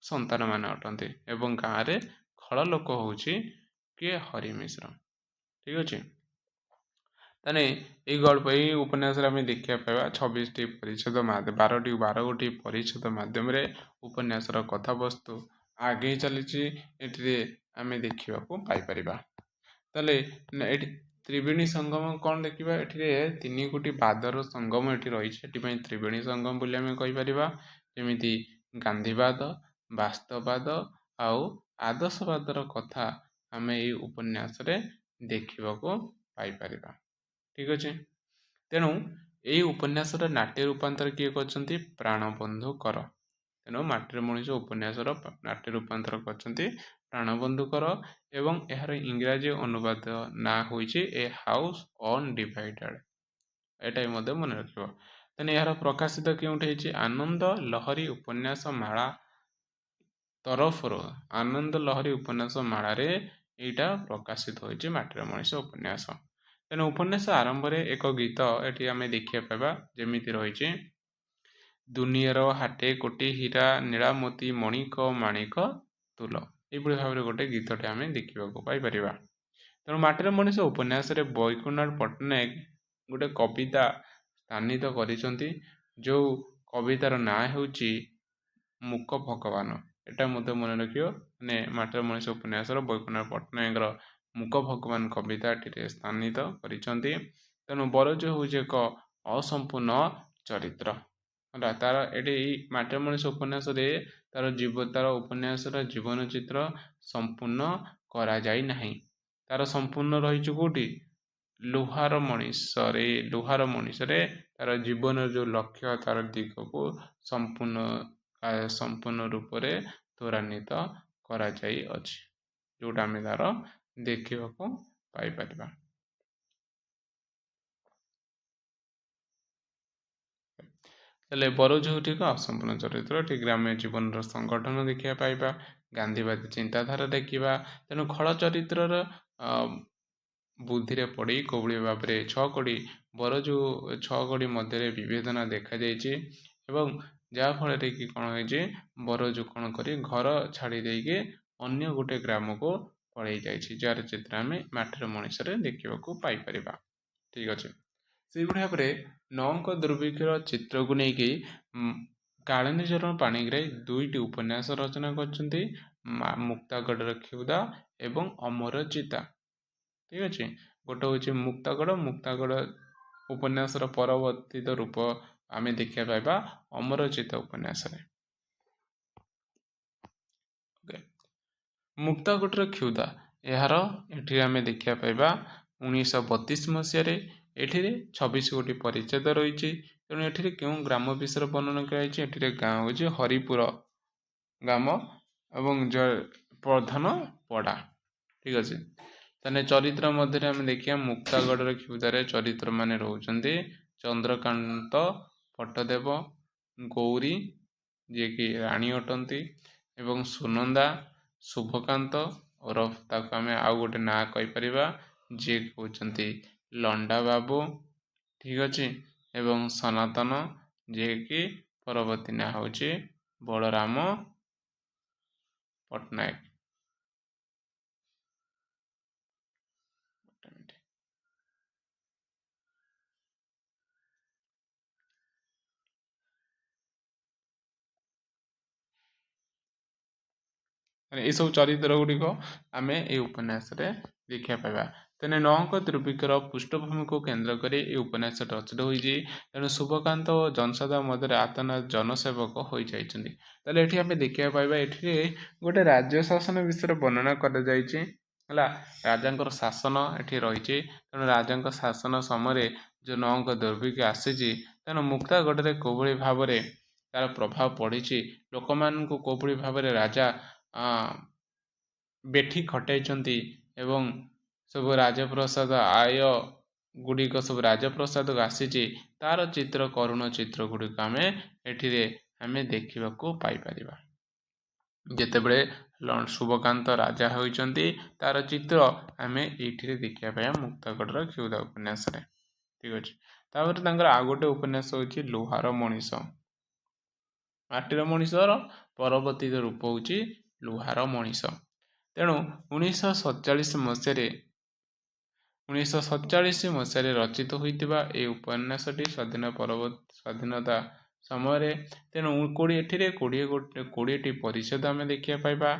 संतान माने अटंती एवं गाँव रे खल लोक होउची किए हरि मिश्र ठीक अच्छे ताने ये गल्प ये उपन्यास आम देखा पाइबा 26टी परिच्छेद 12 गोटी परिच्छेद मध्यम उपन्यास कथा वस्तु आगे चली आम देखा पाइपर ताले त्रिवेणी संगम कौन देखा ये 3 गोटी बादर संगम ये रही त्रिवेणी संगम बोली आम कहीपर जमी गांधीवाद वास्तववाद आउ आदर्शवादर कथा आम ये उपन्यास देखा पाइपर ठीक अच्छे तेणु यही उपन्यास नाट्य रूपांतर किए कर प्राणबंधु कर तेणु माटीर मनीष उपन्यास नाट्य रूपांतर कर प्राणबंधु कर एवं यार इंग्राजी अनुवाद ना हो ए हाउस अनडिवाइडेड एटा मन रखियो तेने यार प्रकाशित क्योंठे आनंद लहरी उपन्यास माला तरफ आनंद लहरी उपन्यास मालारे यहाँ प्रकाशित होती माटीर मनीष उपन्यास तेणु उपन्यास आरंभ में एक गीत ये आम देखा पाइबा जमी रही दुनियार हाटे कोटी हीरा नीलामती मणिक माणिक तुल ये भाव में गोटे गीतटे आम देखा पाइपर तेणु माटीर मनीष उपन्यास बैकुंठ पट्टनायक गोटे कविता स्थानित कर जो कवितार ना हूँ मूक भगवान एटा मत मन रखियो ने माटीर मनीष उपन्यास बैकुंठ पट्टनायक मूक भगवान कविता स्थानित करिसेंती तेणु बरजु हूँ एक असंपूर्ण चरित्र तार ये माटीर मनीष उपन्यास तार उपन्यास जीवन चित्र संपूर्ण करा जाई नहीं तार संपूर्ण रही कौटी लुहार मनीष तार जीवन जो लक्ष्य तार दिग को संपूर्ण रूप से त्वरान्वित करा जाई अछि जोटा आम तार देखा पाइपर हेल्ले बरजु ठीक असंपूर्ण चरित्र ठीक आम जीवन संगठन देखा पाइबा गांधीवादी चिंताधारा देखा तेणु खल चरित्र बुद्धि पड़ी कौड़ी भाव में छगड़ी बरजु छगड़ी मध्य विभेदना देखा जहाँफल कि कौन हो बरजु कौन कर घर छाड़ी देके अन्य गोटे ग्राम को पलि जार चित्र आम माटीर मनीष देखा पाइपर ठीक अच्छे से भाव में नौक दुर्भिक्षर चित्र को लेकिन कालिंदी चरण पाणिग्राही 2टी उपन्यास रचना कर मुक्तागढ़ क्षुधा एवं अमर चिता ठीक अच्छे गोटे हूँ मुक्तागढ़ उपन्यास परवर्तित रूप आम देखा पाइबा अमर चिता उपन्यास मुक्तागढ़ क्षुधा यार ये आम देखा पाइबा 1932 मसीह एठिरे 26 गोटी परिच्छेद रही तेणु ये क्यों ग्राम विषय वर्णन कर गाँव हूँ हरिपुर ग्राम एवं प्रधान पड़ा ठीक अच्छे ताने चरित्र मध्य आम देखिए मुक्तागढ़ क्षुधार चरित्र माने रोचंती चंद्रकांत पट्टदेव गौरी जे कि राणी अटंती एवं सुनंदा शुभकांत ओरफ ताक आम आउ गोटे ना कहीपर जे कहते लंडा बाबू ठीक अच्छे एवं सनातन जे कि परवर्ती ना हूँ बलराम पट्टनायक ये सब चरित्र गुड़िक आम ये उपन्यास देखा पाइबा तेने नौक दुर्भिक्षर पृष्ठभूमि को केन्द्र कर उपन्यास रचित होती तेणु शुभकांत और जनसदा मध्य आतनाथ जनसेवक हो जाते ये आम देखा पाइबा ये गोटे राज्य शासन विषय वर्णना कर राजा शासन ये रही तेणु राजा शासन समय जो नौक दुर्भिक्ष आसी ତେଣୁ ମୁକ୍ତାଗଡ଼ରେ କୋଭଳି ଭାବରେ ତାର ପ୍ରଭାବ ପଡ଼ିଛି, ଲୋକମାନଙ୍କୁ କୋଭଳି ଭାବରେ ରାଜା ବେଠି ଖଟାଇଛନ୍ତି ଏବଂ ସବୁ ରାଜପ୍ରସାଦ ଆୟ ଗୁଡ଼ିକ ସବୁ ରାଜପ୍ରସାଦକୁ ଆସିଛି, ତାର ଚିତ୍ର କରୁଣ ଚିତ୍ର ଗୁଡ଼ିକ ଆମେ ଦେଖିବାକୁ ପାଇପାରିବା। ଯେତେବେଳେ ଶୁଭକାନ୍ତ ରାଜା ହୋଇଛନ୍ତି ତାର ଚିତ୍ର ଆମେ ଏଇଠିରେ ଦେଖିବା ପାଇଁ ମୁକ୍ତାଗଡ଼ର କ୍ଷୁଧା ଉପନ୍ୟାସରେ। ଠିକ ଅଛି। ତାପରେ ତାଙ୍କର ଆଉ ଗୋଟେ ଉପନ୍ୟାସ ହେଉଛି ଲୁହାର ମଣିଷ। ମାଟିର ମଣିଷର ପରବର୍ତ୍ତୀ ରୂପ ହେଉଛି ଲୁହାର ମଣିଷ। ତେଣୁ 1947 ରଚିତ ହୋଇଥିବା ଏହି ଉପନ୍ୟାସଟି ସ୍ୱାଧୀନତା ସମୟରେ। ତେଣୁ ଏଠିରେ 20ଟି ପରିଚ୍ଛେଦ ଆମେ ଦେଖିବା ପାଇବା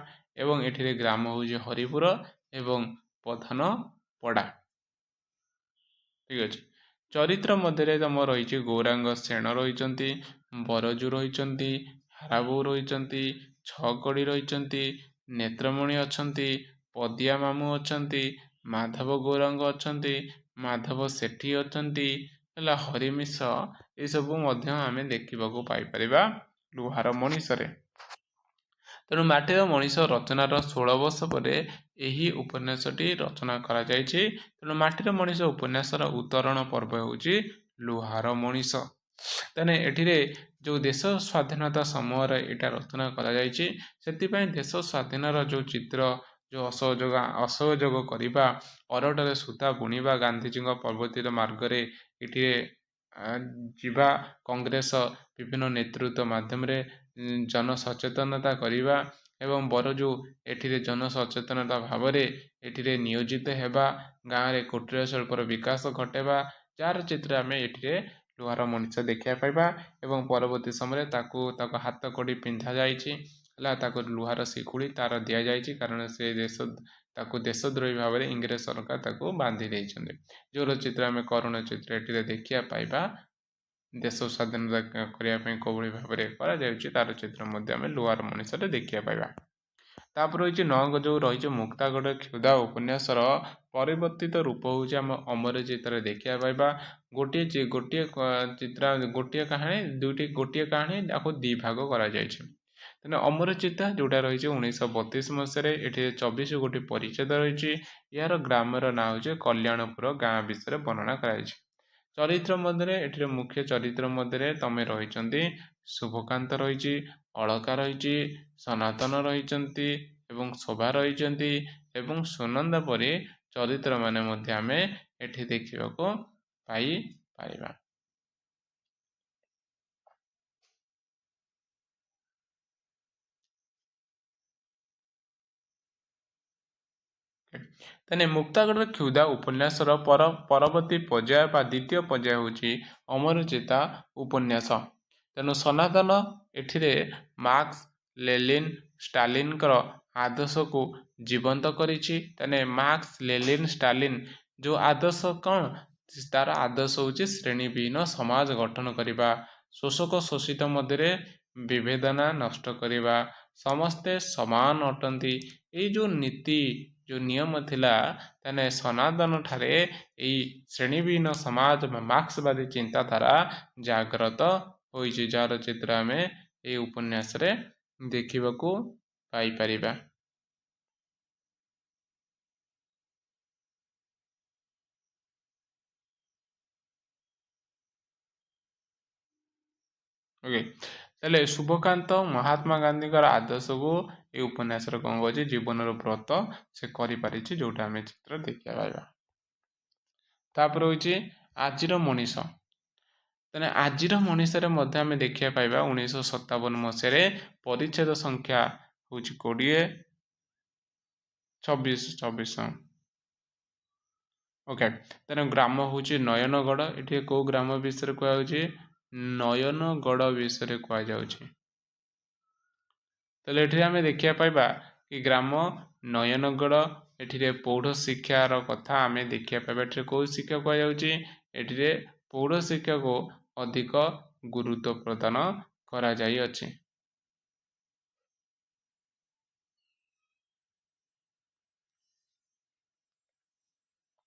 ଏବଂ ଏଠିରେ ଗ୍ରାମ ହେଉଛି ହରିପୁର ଏବଂ ପଧାନପଡ଼ା। ଠିକ ଅଛି। ଚରିତ୍ର ମଧ୍ୟରେ ତମ ରହିଛି ଗୌରାଙ୍ଗ ସେଣ ରହିଛନ୍ତି, ବରଜୁ ରହିଛନ୍ତି, ହାରାବୋଉ ରହିଛନ୍ତି, ଛକଡ଼ି ରହିଛନ୍ତି, ନେତ୍ରମଣି ଅଛନ୍ତି, ପଦିଆ ମାମୁଁ ଅଛନ୍ତି, ମାଧବ ଗୌରାଙ୍ଗ ଅଛନ୍ତି, ମାଧବ ସେଠୀ ଅଛନ୍ତି, ହେଲା ହରିମିଶ, ଏସବୁ ମଧ୍ୟ ଆମେ ଦେଖିବାକୁ ପାଇପାରିବା ଲୁହାର ମଣିଷରେ। ତେଣୁ ମାଟିର ମଣିଷ ରଚନାର 16 ବର୍ଷ ପରେ ଏହି ଉପନ୍ୟାସଟି ରଚନା କରାଯାଇଛି। ତେଣୁ ମାଟିର ମଣିଷ ଉପନ୍ୟାସର ଉତ୍ତରଣ ପର୍ବ ହେଉଛି ଲୁହାର ମଣିଷ। ତେଣୁ ଏଠିରେ ଯେଉଁ ଦେଶ ସ୍ୱାଧୀନତା ସମୟରେ ଏଇଟା ରଚନା କରାଯାଇଛି, ସେଥିପାଇଁ ଦେଶ ସ୍ୱାଧୀନର ଯେଉଁ ଚିତ୍ର, ଯେଉଁ ଅସହଯୋଗ କରିବା, ଅରଟରେ ସୂତା ବୁଣିବା, ଗାନ୍ଧିଜୀଙ୍କ ପର୍ବତୀର ମାର୍ଗରେ ଏଠିରେ ଯିବା, କଂଗ୍ରେସ ବିଭିନ୍ନ ନେତୃତ୍ୱ ମାଧ୍ୟମରେ ଜନସଚେତନତା କରିବା ଏବଂ ବରଜୁ ଏଠିରେ ଜନସଚେତନତା ଭାବରେ ଏଠିରେ ନିୟୋଜିତ ହେବା, ଗାଁରେ କୁଟୀର ଶିଳ୍ପର ବିକାଶ ଘଟାଇବା, ଯାହାର ଚିତ୍ର ଆମେ ଏଠିରେ ଲୁହାର ମଣିଷ ଦେଖିବା ପାଇବା ଏବଂ ପରବର୍ତ୍ତୀ ସମୟରେ ତାକୁ ହାତ କଡ଼ି ପିନ୍ଧା ଯାଇଛି, ହେଲା ତାକୁ ଲୁହାର ଶିକୁଳି ତାର ଦିଆଯାଇଛି, କାରଣ ସେ ତାକୁ ଦେଶଦ୍ରୋହୀ ଭାବରେ ଇଂରେଜ ସରକାର ତାକୁ ବାନ୍ଧି ଦେଇଛନ୍ତି। ଯେଉଁର ଚିତ୍ର ଆମେ କରୁଣ ଚିତ୍ର ଏଠିରେ ଦେଖିବା ପାଇବା। ଦେଶ ସ୍ୱାଧୀନତା କରିବା ପାଇଁ କୋଭଳି ଭାବରେ କରାଯାଉଛି ତାର ଚିତ୍ର ମଧ୍ୟ ଆମେ ଲୁହାର ମଣିଷରେ ଦେଖିବା ପାଇବା। ତାପରେ ରହିଛି ଯେଉଁ ରହିଛି ମୁକ୍ତାଗଡ଼ କ୍ଷୁଧା ଉପନ୍ୟାସର ପରିବର୍ତ୍ତିତ ରୂପ ହେଉଛି ଆମ ଅମରଚିତ୍ରରେ ଦେଖିବା ପାଇବା। ଗୋଟିଏ କାହାଣୀ ତାକୁ 2 ଭାଗ କରାଯାଇଛି। ତେଣୁ ଅମରଚିତା ଯେଉଁଟା ରହିଛି 1932 ମସିହାରେ, ଏଠିରେ 24 ଗୋଟି ପରିଚ୍ଛେଦ ରହିଛି। ଏହାର ଗ୍ରାମର ନାଁ ହେଉଛି କଲ୍ୟାଣପୁର, ଗାଁ ବିଷୟରେ ବର୍ଣ୍ଣନା କରାଯାଇଛି। ଚରିତ୍ର ମଧ୍ୟରେ ଏଠିରେ ମୁଖ୍ୟ ଚରିତ୍ର ମଧ୍ୟରେ ତମେ ରହିଛନ୍ତି ଶୁଭକାନ୍ତ ରହିଛି, ଅଳକା ରହିଛି, ସନାତନ ରହିଛନ୍ତି ଏବଂ ଶୋଭା ରହିଛନ୍ତି ଏବଂ ସୁନନ୍ଦା ପରି ଚରିତ୍ରମାନେ ମଧ୍ୟ ଆମେ ଏଠି ଦେଖିବାକୁ ପାଇପାରିବା। ତାହେଲେ ମୁକ୍ତାଗଡ଼ର କ୍ଷୁଧା ଉପନ୍ୟାସର ପରବର୍ତ୍ତୀ ପର୍ଯ୍ୟାୟ ବା ଦ୍ୱିତୀୟ ପର୍ଯ୍ୟାୟ ହେଉଛି ଅମରଚିତା ଉପନ୍ୟାସ। ତେଣୁ ସନାତନ ଏଠିରେ ମାର୍କ୍ସ, ଲେନିନ୍, ଷ୍ଟାଲିନଙ୍କର ଆଦର୍ଶକୁ ଜୀବନ୍ତ କରିଛି। ତାହେଲେ ମାର୍କ୍ସ, ଲେନିନ୍, ଷ୍ଟାଲିନ ଯେଉଁ ଆଦର୍ଶ କ'ଣ? ତାର ଆଦର୍ଶ ହେଉଛି ଶ୍ରେଣୀବିହୀନ ସମାଜ ଗଠନ କରିବା, ଶୋଷକ ଶୋଷିତ ମଧ୍ୟରେ ବିଭେଦନା ନଷ୍ଟ କରିବା, ସମସ୍ତେ ସମାନ ଅଟନ୍ତି, ଏଇ ଯେଉଁ ନୀତି ଯେଉଁ ନିୟମ ଥିଲା, ତାହେଲେ ସନାତନ ଠାରେ ଏଇ ଶ୍ରେଣୀବିହୀନ ସମାଜ ବା ମାର୍କ୍ସବାଦୀ ଚିନ୍ତାଧାରା ଜାଗ୍ରତ ହୋଇଛି, ଯାହାର ଚିତ୍ର ଆମେ ଏହି ଉପନ୍ୟାସରେ ଦେଖିବାକୁ ପାଇପାରିବା। ଓକେ, ତାହେଲେ ଶୁଭକାନ୍ତ ମହାତ୍ମା ଗାନ୍ଧୀଙ୍କର ଆଦର୍ଶକୁ এই ଉପନ୍ୟାସରେ କ'ଣ କହୁଛି? ଜୀବନର ବ୍ରତ ସେ କରିପାରିଛି, ଯୋଉଟା ଆମେ ଚିତ୍ର ଦେଖିବା ପାଇବା। ତାପରେ ହେଉଛି ଆଜିର ମଣିଷ। ତାହେଲେ ଆଜିର ମଣିଷରେ ମଧ୍ୟ ଆମେ ଦେଖିବା ପାଇବା 1957 ମସିହାରେ ପରିଚ୍ଛେଦ ସଂଖ୍ୟା ହେଉଛି 24। ଓକେ, ତେଣୁ ଗ୍ରାମ ହେଉଛି ନୟନଗଡ଼। ଏଠି କୋଉ ଗ୍ରାମ ବିଷୟରେ କୁହାଯାଉଛି? ନୟନଗଡ଼ ବିଷୟରେ କୁହାଯାଉଛି। ତାହେଲେ ଏଠିରେ ଆମେ ଦେଖିବା ପାଇବା କି ଗ୍ରାମ ନୟନଗଡ଼, ଏଠିରେ ପୌଢ଼ ଶିକ୍ଷାର କଥା ଆମେ ଦେଖିବା ପାଇବା। ଏଠିରେ କୋଉ ଶିକ୍ଷା କୁହାଯାଉଛି? ଏଠିରେ ପୌଢ଼ ଶିକ୍ଷାକୁ ଅଧିକ ଗୁରୁତ୍ୱ ପ୍ରଦାନ କରାଯାଇଅଛି।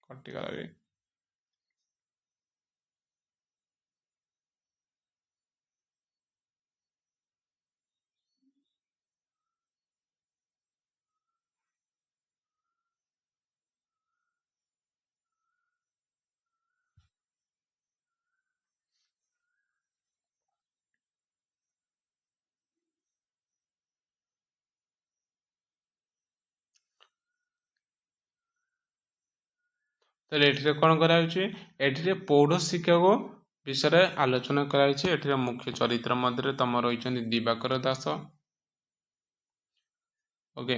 କଟିଗଲା। ତାହେଲେ ଏଠିରେ କ'ଣ କରାଯାଉଛି, ଏଠିରେ ପୌଢ଼ ଶିକ୍ଷକ ବିଷୟରେ ଆଲୋଚନା କରାଯାଇଛି। ଏଠିରେ ମୁଖ୍ୟ ଚରିତ୍ର ମଧ୍ୟରେ ତମ ରହିଛନ୍ତି ଦିବାକର ଦାସ। ଓକେ,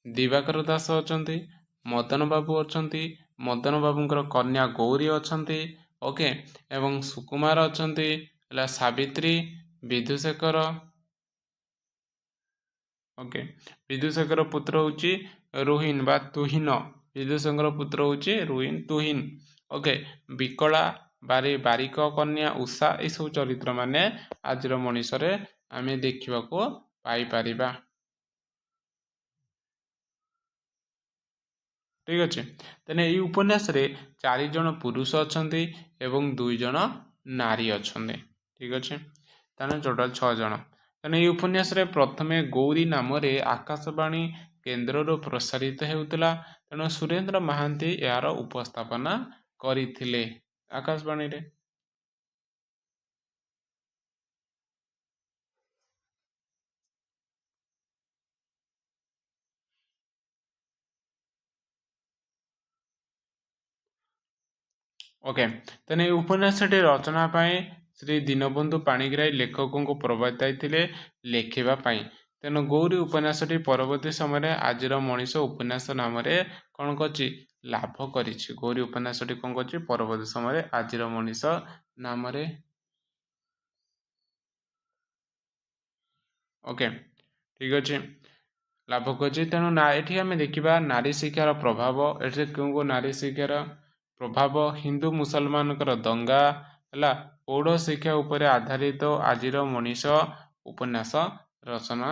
ଦିବାକର ଦାସ ଅଛନ୍ତି, ମଦନ ବାବୁ ଅଛନ୍ତି, ମଦନ ବାବୁଙ୍କର କନ୍ୟା ଗୌରୀ ଅଛନ୍ତି। ଓକେ, ଏବଂ ସୁକୁମାର ଅଛନ୍ତି, ହେଲା ସାବିତ୍ରୀ, ବିଧୁଶେଖର। ଓକେ, ବିଦୁଶେଖର ପୁତ୍ର ହେଉଛି ରୋହିନ୍ ବା ତୁହିନ। ବିଦୁଶେଖର ପୁତ୍ର ହେଉଛି ରୋହିନ୍ ତୁହିନ୍। ଓକେ, ବିକଳା, ବାରିକ କନ୍ୟା ଉଷା, ଏସବୁ ଚରିତ୍ର ମାନେ ଆଜିର ମଣିଷରେ ଆମେ ଦେଖିବାକୁ ପାଇପାରିବା। ଠିକ୍ ଅଛି, ତେଣୁ ଏଇ ଉପନ୍ୟାସରେ 4 ଜଣ ପୁରୁଷ ଅଛନ୍ତି ଏବଂ 2 ଜଣ ନାରୀ ଅଛନ୍ତି। ଠିକ୍ ଅଛି, ତାହେଲେ ଟୋଟାଲ 6 ଜଣ। ତେଣୁ ଏଇ ଉପନ୍ୟାସରେ ପ୍ରଥମେ ଗୌରୀ ନାମରେ ଆକାଶବାଣୀ କେନ୍ଦ୍ରରୁ ପ୍ରସାରିତ ହେଉଥିଲା। ତେଣୁ ସୁରେନ୍ଦ୍ର ମହାନ୍ତି ଏହାର ଉପସ୍ଥାପନା କରିଥିଲେ ଆକାଶବାଣୀରେ। ଓକେ, ତେଣୁ ଏହି ଉପନ୍ୟାସଟି ରଚନା ପାଇଁ ଶ୍ରୀ ଦୀନବନ୍ଧୁ ପାଣିଗ୍ରାହୀ ଲେଖକଙ୍କୁ ପ୍ରବର୍ତ୍ତାଇଥିଲେ ଲେଖିବା ପାଇଁ। ତେଣୁ ଗୌରୀ ଉପନ୍ୟାସଟି ପରବର୍ତ୍ତୀ ସମୟରେ ଆଜିର ମଣିଷ ଉପନ୍ୟାସ ନାମରେ କ'ଣ କରିଛି, ଲାଭ କରିଛି। ଗୌରୀ ଉପନ୍ୟାସଟି କ'ଣ କରିଛି, ପରବର୍ତ୍ତୀ ସମୟରେ ଆଜିର ମଣିଷ ନାମରେ। ଓକେ, ଠିକ୍ ଅଛି, ଲାଭ କରିଛି। ତେଣୁ ଏଠି ଆମେ ଦେଖିବା ନାରୀ ଶିକ୍ଷାର ପ୍ରଭାବ। ଏଠି କେଉଁ ନାରୀ ଶିକ୍ଷାର ପ୍ରଭାବ, ହିନ୍ଦୁ ମୁସଲମାନଙ୍କର ଦଙ୍ଗା, ହେଲା ପୌଢ଼ ଶିକ୍ଷା ଉପରେ ଆଧାରିତ ଆଜିର ମଣିଷ ଉପନ୍ୟାସ ରଚନା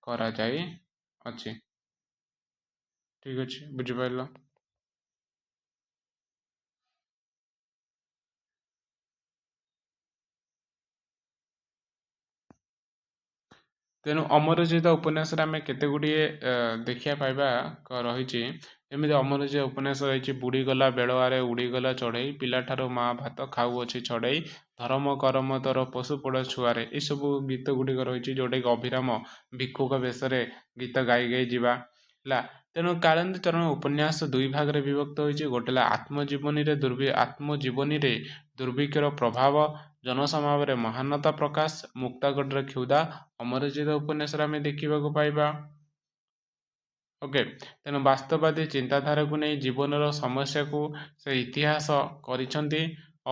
କରାଯାଇଅଛି। ଠିକ୍ ଅଛି, ବୁଝିପାରିଲ। ତେଣୁ ଅମରଜିତ ଉପନ୍ୟାସରେ ଆମେ କେତେ ଗୁଡ଼ିଏ ଦେଖିବା ପାଇବା ରହିଛି। ଏମିତି ଅମରଜିତ ଉପନ୍ୟାସ ରହିଛି, ବୁଡ଼ିଗଲା ବେଳଆରେ ଉଡ଼ିଗଲା ଚଢ଼େଇ, ପିଲାଠାରୁ ମା ଭାତ ଖାଉଅଛି ଛଡ଼େଇ, ଧରମ କରମ ତୋର ପଶୁ ପୋଡ଼ ଛୁଆରେ। ଏସବୁ ଗୀତ ଗୁଡ଼ିକ ରହିଛି, ଯେଉଁଟାକି ଅଭିରାମ ଭିକ୍ଷୁକ ବେଶରେ ଗୀତ ଗାଇ ଗାଇ ଯିବା, ହେଲା। ତେଣୁ କାଳିନ୍ଦୀ ଚରଣ ଉପନ୍ୟାସ 2 ଭାଗରେ ବିଭକ୍ତ ହୋଇଛି। ଗୋଟେ ହେଲା ଆତ୍ମଜୀବନୀରେ ଦୁର୍ଭିକ୍ଷର ପ୍ରଭାବ, ଜନସମାଜରେ ମହାନତା ପ୍ରକାଶ, ମୁକ୍ତାଗଡ଼ର କ୍ଷୁଧା ଅମରଜିତ ଉପନ୍ୟାସରେ ଆମେ ଦେଖିବାକୁ ପାଇବା। ଓକେ, ତେଣୁ ବାସ୍ତବବାଦୀ ଚିନ୍ତାଧାରାକୁ ନେଇ ଜୀବନର ସମସ୍ୟାକୁ ସେ ଇତିହାସ କରିଛନ୍ତି।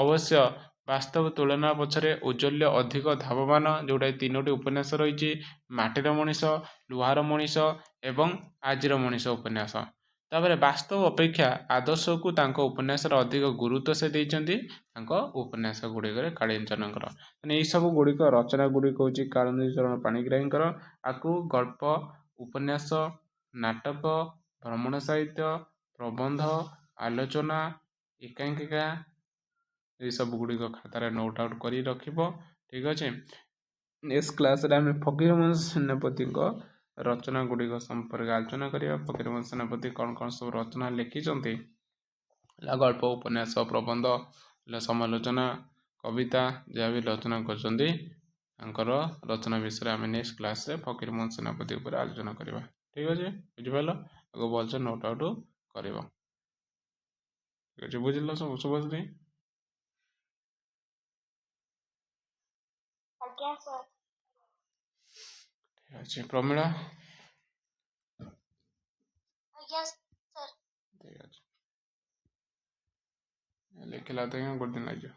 ଅବଶ୍ୟ ବାସ୍ତବ ତୁଳନା ପଛରେ ଔଜ୍ଜ୍ୱଲ୍ୟ ଅଧିକ ଧାବମାନ, ଯେଉଁଟା 3ଟି ଉପନ୍ୟାସ ରହିଛି, ମାଟିର ମଣିଷ, ଲୁହାର ମଣିଷ ଏବଂ ଆଜିର ମଣିଷ ଉପନ୍ୟାସ। ତାପରେ ବାସ୍ତବ ଅପେକ୍ଷା ଆଦର୍ଶକୁ ତାଙ୍କ ଉପନ୍ୟାସରେ ଅଧିକ ଗୁରୁତ୍ୱ ସେ ଦେଇଛନ୍ତି ତାଙ୍କ ଉପନ୍ୟାସ ଗୁଡ଼ିକରେ କାଳିନ୍ଦୀ ଚରଣଙ୍କର। ମାନେ ଏଇସବୁ ଗୁଡ଼ିକ ରଚନା ଗୁଡ଼ିକ ହେଉଛି କାଳିନ୍ଦୀ ଚରଣ ପାଣିଗ୍ରାହୀଙ୍କର। ଆକୁ ଗଳ୍ପ, ଉପନ୍ୟାସ, ନାଟକ, ଭ୍ରମଣ ସାହିତ୍ୟ, ପ୍ରବନ୍ଧ, ଆଲୋଚନା, ଏକାଙ୍କିକା ଏସବୁ ଗୁଡ଼ିକ ଖାତାରେ ନୋଟ୍ ଆଉଟ୍ କରି ରଖିବ। ଠିକ୍ ଅଛି, ନେକ୍ସଟ କ୍ଲାସରେ ଆମେ ଫକୀରମୋହନ ସେନାପତିଙ୍କ ରଚନା ଗୁଡ଼ିକ ସମ୍ପର୍କରେ ଆଲୋଚନା କରିବା। ଫକୀରମୋହନ ସେନାପତି କ'ଣ କ'ଣ ସବୁ ରଚନା ଲେଖିଛନ୍ତି, ଗଳ୍ପ, ଉପନ୍ୟାସ, ପ୍ରବନ୍ଧ, ସମାଲୋଚନା, କବିତା, ଯାହା ବି ରଚନା କରିଛନ୍ତି, ତାଙ୍କର ରଚନା ବିଷୟରେ ଆମେ ନେକ୍ସଟ କ୍ଲାସରେ ଫକୀରମୋହନ ସେନାପତି ଉପରେ ଆଲୋଚନା କରିବା। ଠିକ୍ ଅଛି, ବୁଝିପାରିଲ, ଆଗ ଭଲସେ ନୋଟ୍ ଆଉଟ୍ କରିବ। ଠିକ୍ ଅଛି, ବୁଝିଲ ସବୁ ଶୁଭଶ୍ରୀ? ଠିକ୍ ଅଛି, ପ୍ରମିଳା? ଠିକ୍ ଅଛି, ଲେଖିଲା ତ ଗୋଟେ ଦିନ ଲାଗିବ।